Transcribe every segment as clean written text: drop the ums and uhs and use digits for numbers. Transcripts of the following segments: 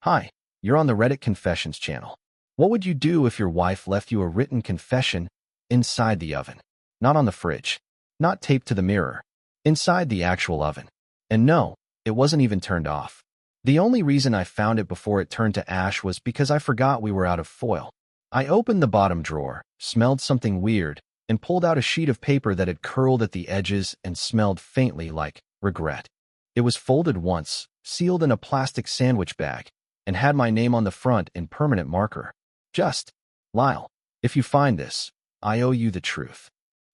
Hi, you're on the Reddit Confessions channel. What would you do if your wife left you a written confession inside the oven? Not on the fridge, not taped to the mirror, inside the actual oven. And no, it wasn't even turned off. The only reason I found it before it turned to ash was because I forgot we were out of foil. I opened the bottom drawer, smelled something weird, and pulled out a sheet of paper that had curled at the edges and smelled faintly like regret. It was folded once, sealed in a plastic sandwich bag, and had my name on the front in permanent marker. Just, Lyle, if you find this, I owe you the truth.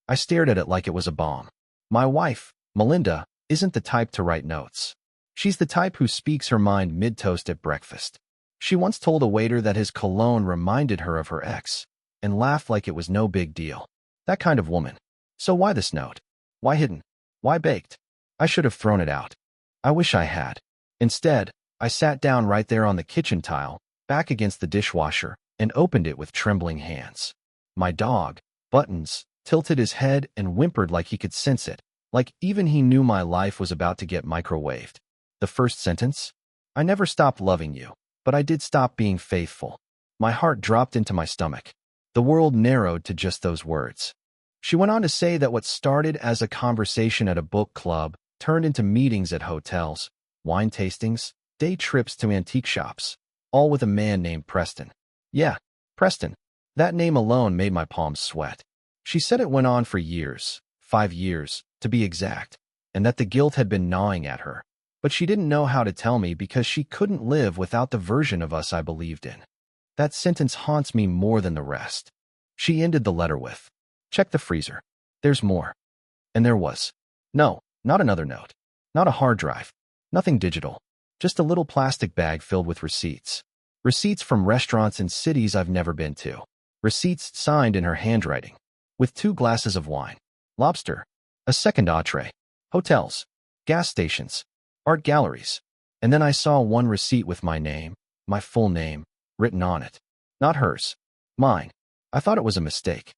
I stared at it like it was a bomb. My wife, Melinda, isn't the type to write notes. She's the type who speaks her mind mid-toast at breakfast. She once told a waiter that his cologne reminded her of her ex, and laughed like it was no big deal. That kind of woman. So why this note? Why hidden? Why baked? I should have thrown it out. I wish I had. Instead, I sat down right there on the kitchen tile, back against the dishwasher, and opened it with trembling hands. My dog, Buttons, tilted his head and whimpered like he could sense it, like even he knew my life was about to get microwaved. The first sentence? I never stopped loving you, but I did stop being faithful. My heart dropped into my stomach. The world narrowed to just those words. She went on to say that what started as a conversation at a book club turned into meetings at hotels, wine tastings, day trips to antique shops, all with a man named Preston. Yeah, Preston. That name alone made my palms sweat. She said it went on for years, 5 years, to be exact, and that the guilt had been gnawing at her. But she didn't know how to tell me because she couldn't live without the version of us I believed in. That sentence haunts me more than the rest. She ended the letter with, "Check the freezer. There's more." And there was. No, not another note. Not a hard drive. Nothing digital. Just a little plastic bag filled with receipts. Receipts from restaurants in cities I've never been to. Receipts signed in her handwriting. With 2 glasses of wine. Lobster. A second entree. Hotels. Gas stations. Art galleries. And then I saw one receipt with my name, my full name, written on it. Not hers. Mine. I thought it was a mistake.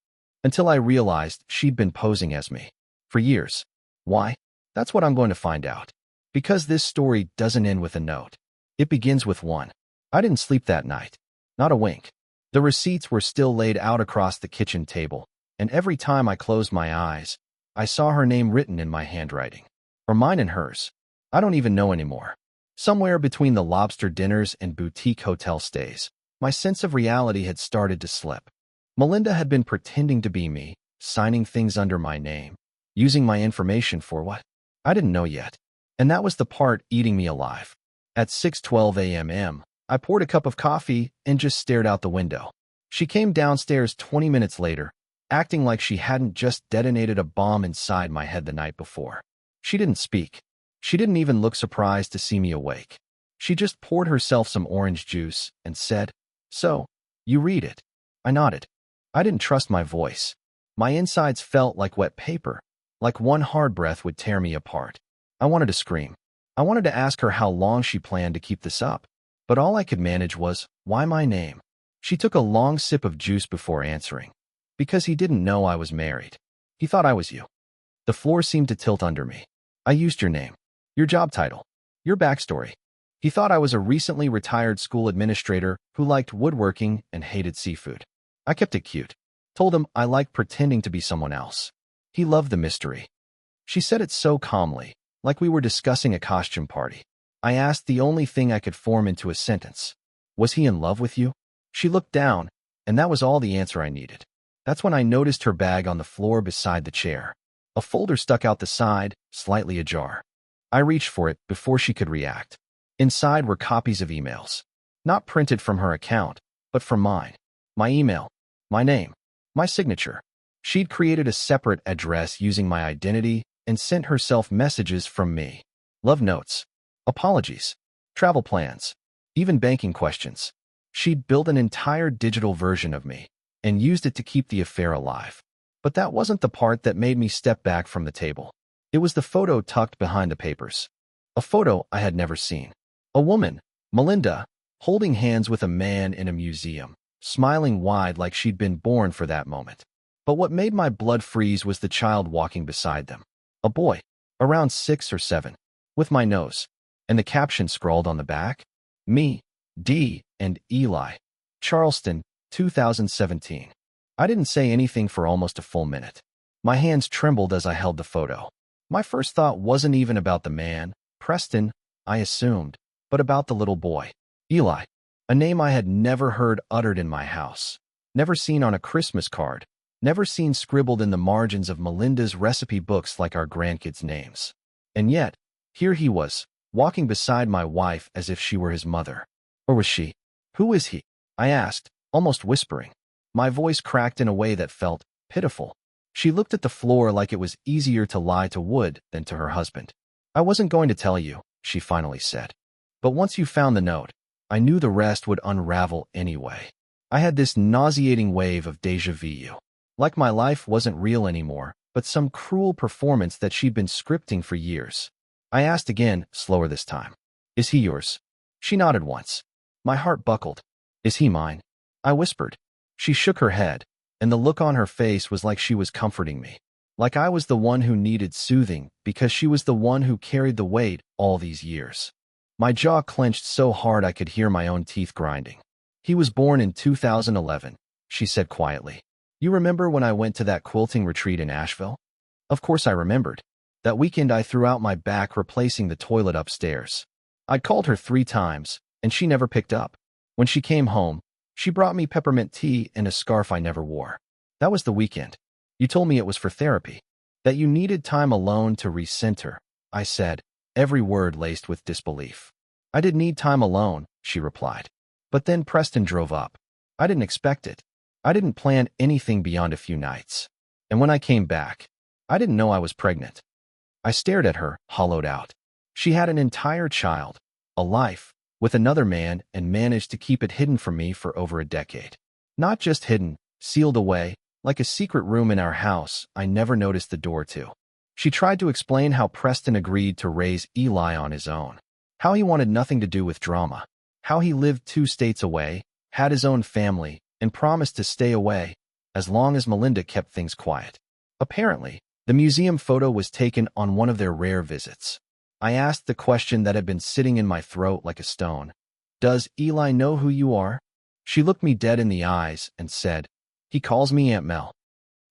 Until I realized she'd been posing as me. For years. Why? That's what I'm going to find out. Because this story doesn't end with a note. It begins with one. I didn't sleep that night. Not a wink. The receipts were still laid out across the kitchen table, and every time I closed my eyes, I saw her name written in my handwriting. Or mine and hers. I don't even know anymore. Somewhere between the lobster dinners and boutique hotel stays, my sense of reality had started to slip. Melinda had been pretending to be me, signing things under my name, using my information for what? I didn't know yet. And that was the part eating me alive. At 6:12 a.m., I poured a cup of coffee and just stared out the window. She came downstairs 20 minutes later, acting like she hadn't just detonated a bomb inside my head the night before. She didn't speak. She didn't even look surprised to see me awake. She just poured herself some orange juice and said, "So, you read it." I nodded. I didn't trust my voice. My insides felt like wet paper, like one hard breath would tear me apart. I wanted to scream. I wanted to ask her how long she planned to keep this up. But all I could manage was, "Why my name?" She took a long sip of juice before answering. "Because he didn't know I was married. He thought I was you." The floor seemed to tilt under me. "I used your name, your job title, your backstory. He thought I was a recently retired school administrator who liked woodworking and hated seafood. I kept it cute. Told him I liked pretending to be someone else. He loved the mystery." She said it so calmly, like we were discussing a costume party. I asked the only thing I could form into a sentence. "Was he in love with you?" She looked down, and that was all the answer I needed. That's when I noticed her bag on the floor beside the chair. A folder stuck out the side, slightly ajar. I reached for it before she could react. Inside were copies of emails. Not printed from her account, but from mine. My email. My name. My signature. She'd created a separate address using my identity and sent herself messages from me. Love notes. Apologies. Travel plans. Even banking questions. She'd built an entire digital version of me and used it to keep the affair alive. But that wasn't the part that made me step back from the table. It was the photo tucked behind the papers. A photo I had never seen. A woman, Melinda, holding hands with a man in a museum, smiling wide like she'd been born for that moment. But what made my blood freeze was the child walking beside them. A boy, around 6 or 7, with my nose. And the caption scrawled on the back, "Me, D. and Eli. Charleston, 2017. I didn't say anything for almost a full minute. My hands trembled as I held the photo. My first thought wasn't even about the man, Preston, I assumed, but about the little boy, Eli, a name I had never heard uttered in my house, never seen on a Christmas card, never seen scribbled in the margins of Melinda's recipe books like our grandkids' names. And yet, here he was, walking beside my wife as if she were his mother. Or was she? Who is he? I asked, almost whispering. My voice cracked in a way that felt pitiful. She looked at the floor like it was easier to lie to Wood than to her husband. I wasn't going to tell you, she finally said. But once you found the note, I knew the rest would unravel anyway. I had this nauseating wave of déjà vu. Like my life wasn't real anymore, but some cruel performance that she'd been scripting for years. I asked again, slower this time. Is he yours? She nodded once. My heart buckled. Is he mine? I whispered. She shook her head, and the look on her face was like she was comforting me. Like I was the one who needed soothing because she was the one who carried the weight all these years. My jaw clenched so hard I could hear my own teeth grinding. He was born in 2011, she said quietly. You remember when I went to that quilting retreat in Asheville? Of course I remembered. That weekend I threw out my back replacing the toilet upstairs. I'd called her 3 times, and she never picked up. When she came home, she brought me peppermint tea and a scarf I never wore. That was the weekend. You told me it was for therapy, that you needed time alone to recenter, I said, every word laced with disbelief. I did need time alone, she replied. But then Preston drove up. I didn't expect it. I didn't plan anything beyond a few nights. And when I came back, I didn't know I was pregnant. I stared at her, hollowed out. She had an entire child, a life, with another man and managed to keep it hidden from me for over a decade. Not just hidden, sealed away, like a secret room in our house I never noticed the door to. She tried to explain how Preston agreed to raise Eli on his own, how he wanted nothing to do with drama, how he lived 2 states away, had his own family, and promised to stay away as long as Melinda kept things quiet. Apparently, the museum photo was taken on one of their rare visits. I asked the question that had been sitting in my throat like a stone. Does Eli know who you are? She looked me dead in the eyes and said, He calls me Aunt Mel.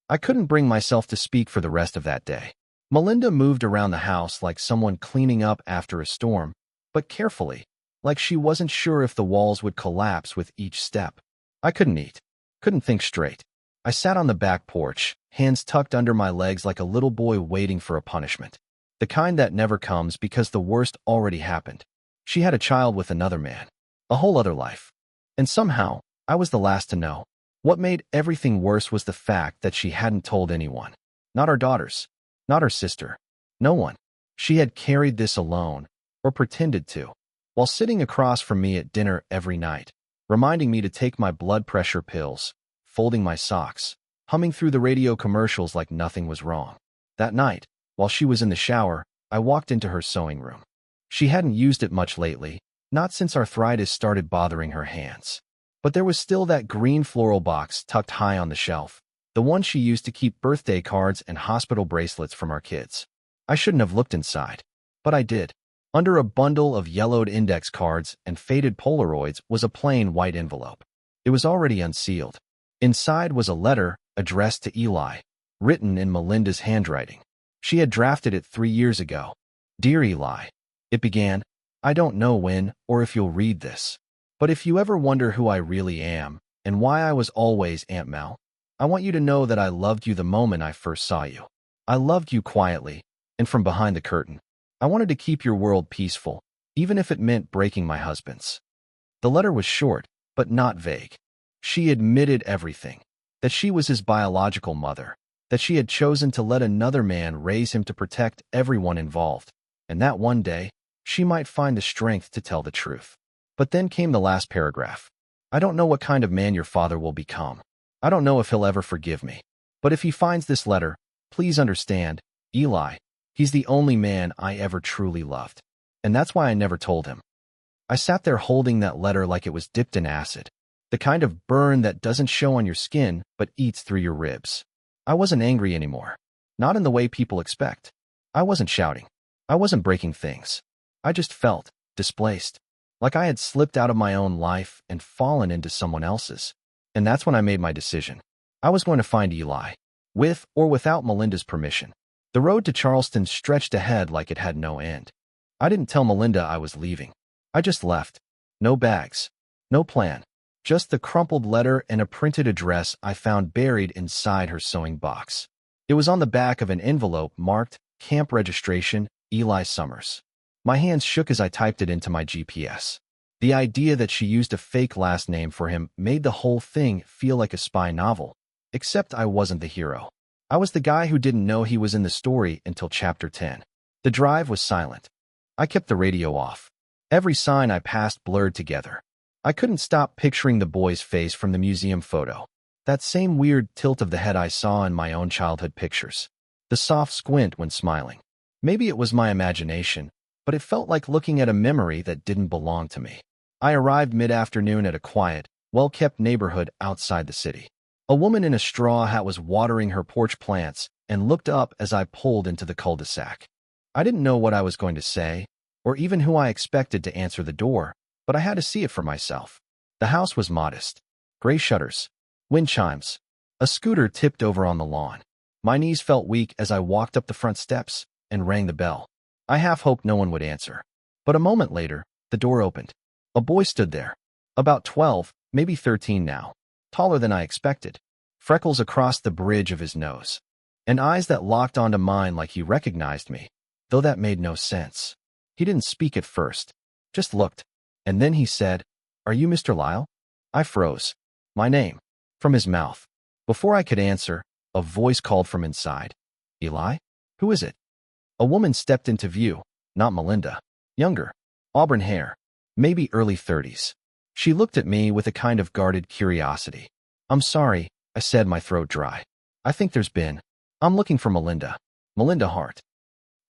I couldn't bring myself to speak for the rest of that day. Melinda moved around the house like someone cleaning up after a storm, but carefully, like she wasn't sure if the walls would collapse with each step. I couldn't eat, couldn't think straight. I sat on the back porch, hands tucked under my legs like a little boy waiting for a punishment. The kind that never comes because the worst already happened. She had a child with another man, a whole other life. And somehow, I was the last to know. What made everything worse was the fact that she hadn't told anyone. Not our daughters, not her sister, no one. She had carried this alone, or pretended to, while sitting across from me at dinner every night, reminding me to take my blood pressure pills, folding my socks, humming through the radio commercials like nothing was wrong. That night, while she was in the shower, I walked into her sewing room. She hadn't used it much lately, not since arthritis started bothering her hands. But there was still that green floral box tucked high on the shelf, the one she used to keep birthday cards and hospital bracelets from our kids. I shouldn't have looked inside, but I did. Under a bundle of yellowed index cards and faded Polaroids was a plain white envelope. It was already unsealed. Inside was a letter addressed to Eli, written in Melinda's handwriting. She had drafted it 3 years ago. Dear Eli, it began, I don't know when or if you'll read this, but if you ever wonder who I really am and why I was always Aunt Mel, I want you to know that I loved you the moment I first saw you. I loved you quietly and from behind the curtain. I wanted to keep your world peaceful, even if it meant breaking my husband's. The letter was short, but not vague. She admitted everything, that she was his biological mother, that she had chosen to let another man raise him to protect everyone involved, and that one day, she might find the strength to tell the truth. But then came the last paragraph. I don't know what kind of man your father will become. I don't know if he'll ever forgive me. But if he finds this letter, please understand, Eli, he's the only man I ever truly loved. And that's why I never told him. I sat there holding that letter like it was dipped in acid, the kind of burn that doesn't show on your skin but eats through your ribs. I wasn't angry anymore. Not in the way people expect. I wasn't shouting. I wasn't breaking things. I just felt displaced. like I had slipped out of my own life and fallen into someone else's. And that's when I made my decision. I was going to find Eli, with or without Melinda's permission. The road to Charleston stretched ahead like it had no end. I didn't tell Melinda I was leaving. I just left. No bags. No plan. Just the crumpled letter and a printed address I found buried inside her sewing box. It was on the back of an envelope marked Camp Registration, Eli Summers. My hands shook as I typed it into my GPS. The idea that she used a fake last name for him made the whole thing feel like a spy novel. Except I wasn't the hero. I was the guy who didn't know he was in the story until chapter 10. The drive was silent. I kept the radio off. Every sign I passed blurred together. I couldn't stop picturing the boy's face from the museum photo. That same weird tilt of the head I saw in my own childhood pictures. The soft squint when smiling. Maybe it was my imagination, but it felt like looking at a memory that didn't belong to me. I arrived mid-afternoon at a quiet, well-kept neighborhood outside the city. A woman in a straw hat was watering her porch plants and looked up as I pulled into the cul-de-sac. I didn't know what I was going to say, or even who I expected to answer the door, but I had to see it for myself. The house was modest. Gray shutters. Wind chimes. A scooter tipped over on the lawn. My knees felt weak as I walked up the front steps and rang the bell. I half hoped no one would answer. But a moment later, the door opened. A boy stood there. About 12, maybe 13 now. Taller than I expected. Freckles across the bridge of his nose. And eyes that locked onto mine like he recognized me, though that made no sense. He didn't speak at first. Just looked. And then he said, "Are you Mr. Lyle?" I froze. My name. From his mouth. Before I could answer, a voice called from inside. "Eli? Who is it?" A woman stepped into view, not Melinda. Younger. Auburn hair. Maybe early 30s. She looked at me with a kind of guarded curiosity. "I'm sorry," I said, my throat dry. "I think there's been. I'm looking for Melinda. Melinda Hart."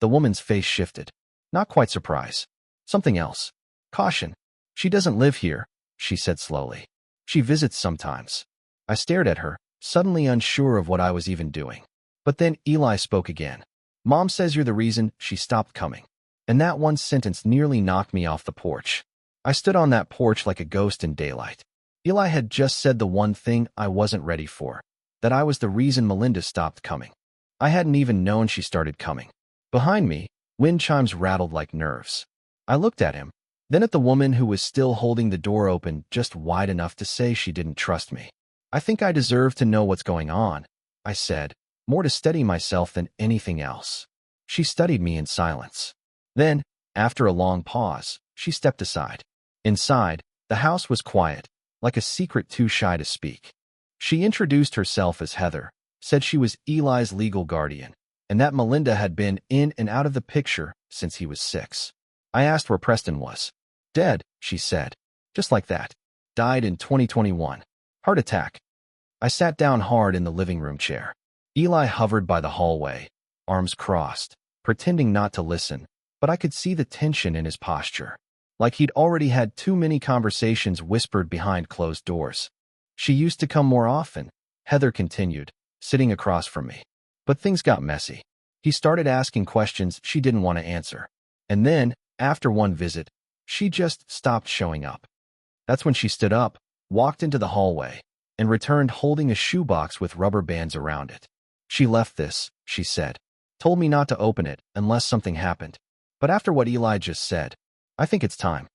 The woman's face shifted. Not quite surprise. Something else. Caution. "She doesn't live here," she said slowly. "She visits sometimes." I stared at her, suddenly unsure of what I was even doing. But then Eli spoke again. "Mom says you're the reason she stopped coming." And that one sentence nearly knocked me off the porch. I stood on that porch like a ghost in daylight. Eli had just said the one thing I wasn't ready for, that I was the reason Melinda stopped coming. I hadn't even known she started coming. Behind me, wind chimes rattled like nerves. I looked at him, then at the woman who was still holding the door open just wide enough to say she didn't trust me. "I think I deserve to know what's going on," I said, more to steady myself than anything else. She studied me in silence. Then, after a long pause, she stepped aside. Inside, the house was quiet, like a secret too shy to speak. She introduced herself as Heather, said she was Eli's legal guardian, and that Melinda had been in and out of the picture since he was 6. I asked where Preston was. "Dead," she said. Just like that. Died in 2021. Heart attack. I sat down hard in the living room chair. Eli hovered by the hallway, arms crossed, pretending not to listen, but I could see the tension in his posture. Like he'd already had too many conversations whispered behind closed doors. "She used to come more often," Heather continued, sitting across from me. But things got messy. He started asking questions she didn't want to answer. And then, after one visit, she just stopped showing up. That's when she stood up, walked into the hallway, and returned holding a shoebox with rubber bands around it. "She left this," she said. "Told me not to open it unless something happened. But after what Eli just said, I think it's time."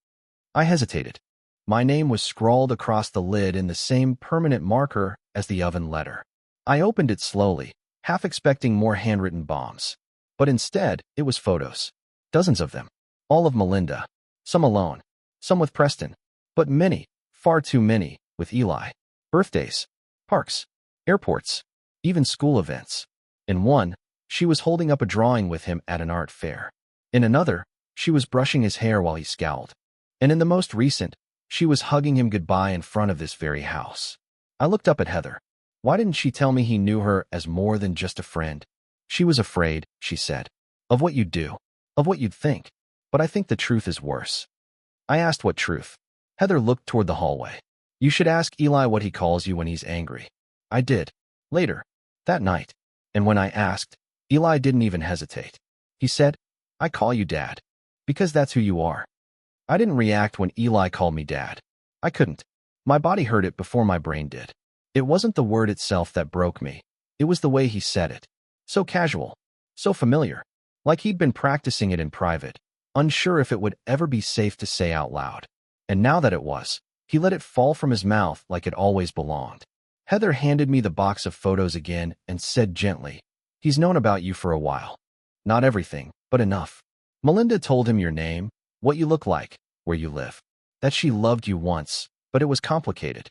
I hesitated. My name was scrawled across the lid in the same permanent marker as the oven letter. I opened it slowly, half expecting more handwritten bombs. But instead, it was photos. Dozens of them. All of Melinda. Some alone. Some with Preston. But many, far too many, with Eli. Birthdays. Parks. Airports. Even school events. In one, she was holding up a drawing with him at an art fair. In another, she was brushing his hair while he scowled. And in the most recent, she was hugging him goodbye in front of this very house. I looked up at Heather. Why didn't she tell me he knew her as more than just a friend? "She was afraid," she said, "of what you'd do, of what you'd think. But I think the truth is worse." I asked what truth. Heather looked toward the hallway. "You should ask Eli what he calls you when he's angry." I did. Later. That night. And when I asked, Eli didn't even hesitate. He said, "I call you Dad. Because that's who you are." I didn't react when Eli called me dad. I couldn't. My body heard it before my brain did. It wasn't the word itself that broke me. It was the way he said it. So casual. So familiar. Like he'd been practicing it in private, unsure if it would ever be safe to say out loud. And now that it was, he let it fall from his mouth like it always belonged. Heather handed me the box of photos again and said gently, "He's known about you for a while. Not everything, but enough. Melinda told him your name, what you look like, where you live. That she loved you once, but it was complicated."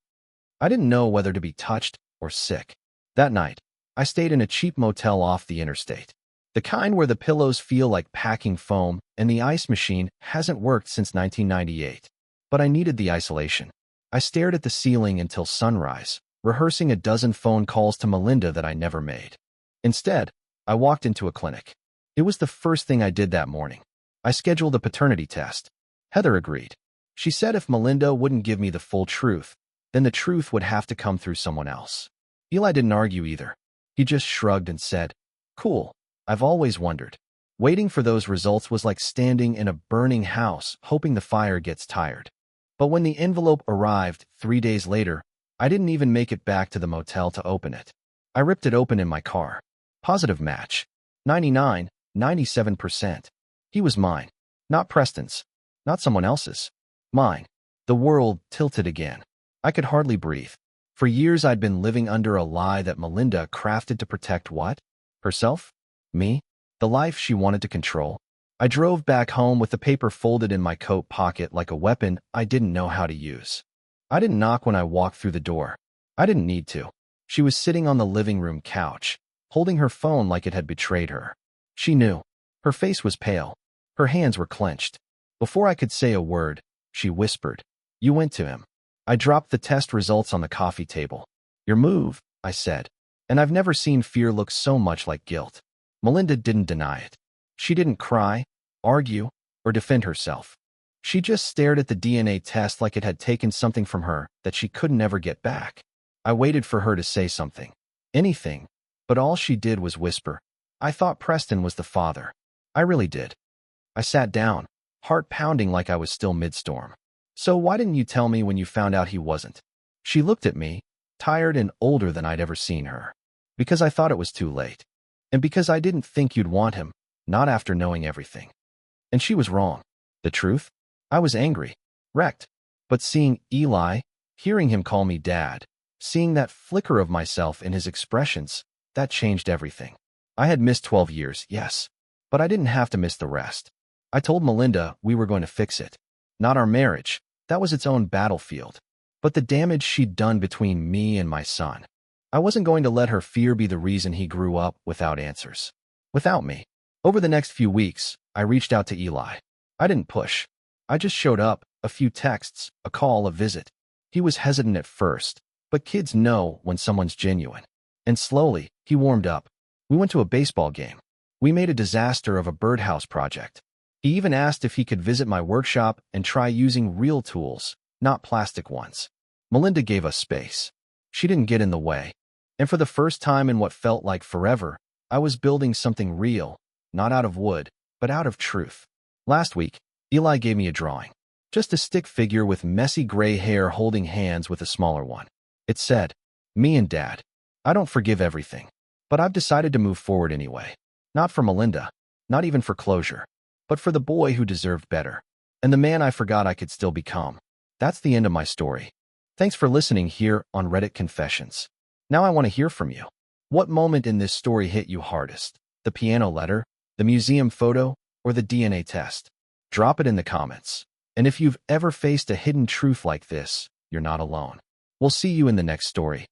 I didn't know whether to be touched or sick. That night, I stayed in a cheap motel off the interstate. The kind where the pillows feel like packing foam and the ice machine hasn't worked since 1998. But I needed the isolation. I stared at the ceiling until sunrise, rehearsing a dozen phone calls to Melinda that I never made. Instead, I walked into a clinic. It was the first thing I did that morning. I scheduled a paternity test. Heather agreed. She said if Melinda wouldn't give me the full truth, then the truth would have to come through someone else. Eli didn't argue either. He just shrugged and said, "Cool. I've always wondered." Waiting for those results was like standing in a burning house, hoping the fire gets tired. But when the envelope arrived 3 days later, I didn't even make it back to the motel to open it. I ripped it open in my car. Positive match. 99, 97%. He was mine. Not Preston's. Not someone else's. Mine. The world tilted again. I could hardly breathe. For years I'd been living under a lie that Melinda crafted to protect what? Herself? Me? The life she wanted to control? I drove back home with the paper folded in my coat pocket like a weapon I didn't know how to use. I didn't knock when I walked through the door. I didn't need to. She was sitting on the living room couch, holding her phone like it had betrayed her. She knew. Her face was pale. Her hands were clenched. Before I could say a word, she whispered, "You went to him." I dropped the test results on the coffee table. "Your move," I said. And I've never seen fear look so much like guilt. Melinda didn't deny it. She didn't cry, argue, or defend herself. She just stared at the DNA test like it had taken something from her that she could never get back. I waited for her to say something. Anything. But all she did was whisper, "I thought Preston was the father." I really did. I sat down, heart pounding like I was still mid-storm. "So why didn't you tell me when you found out he wasn't?" She looked at me, tired and older than I'd ever seen her. "Because I thought it was too late. And because I didn't think you'd want him, not after knowing everything." And she was wrong. The truth? I was angry, wrecked. But seeing Eli, hearing him call me dad, seeing that flicker of myself in his expressions, that changed everything. I had missed 12 years, yes, but I didn't have to miss the rest. I told Melinda we were going to fix it. Not our marriage. That was its own battlefield. But the damage she'd done between me and my son. I wasn't going to let her fear be the reason he grew up without answers. Without me. Over the next few weeks, I reached out to Eli. I didn't push. I just showed up, a few texts, a call, a visit. He was hesitant at first, but kids know when someone's genuine. And slowly, he warmed up. We went to a baseball game. We made a disaster of a birdhouse project. He even asked if he could visit my workshop and try using real tools, not plastic ones. Melinda gave us space. She didn't get in the way. And for the first time in what felt like forever, I was building something real, not out of wood, but out of truth. Last week, Eli gave me a drawing. Just a stick figure with messy gray hair holding hands with a smaller one. It said, "Me and Dad. I don't forgive everything, but I've decided to move forward anyway. Not for Melinda, not even for closure, but for the boy who deserved better, and the man I forgot I could still become." That's the end of my story. Thanks for listening here on Reddit Confessions. Now I want to hear from you. What moment in this story hit you hardest? The piano letter, the museum photo, or the DNA test? Drop it in the comments. And if you've ever faced a hidden truth like this, you're not alone. We'll see you in the next story.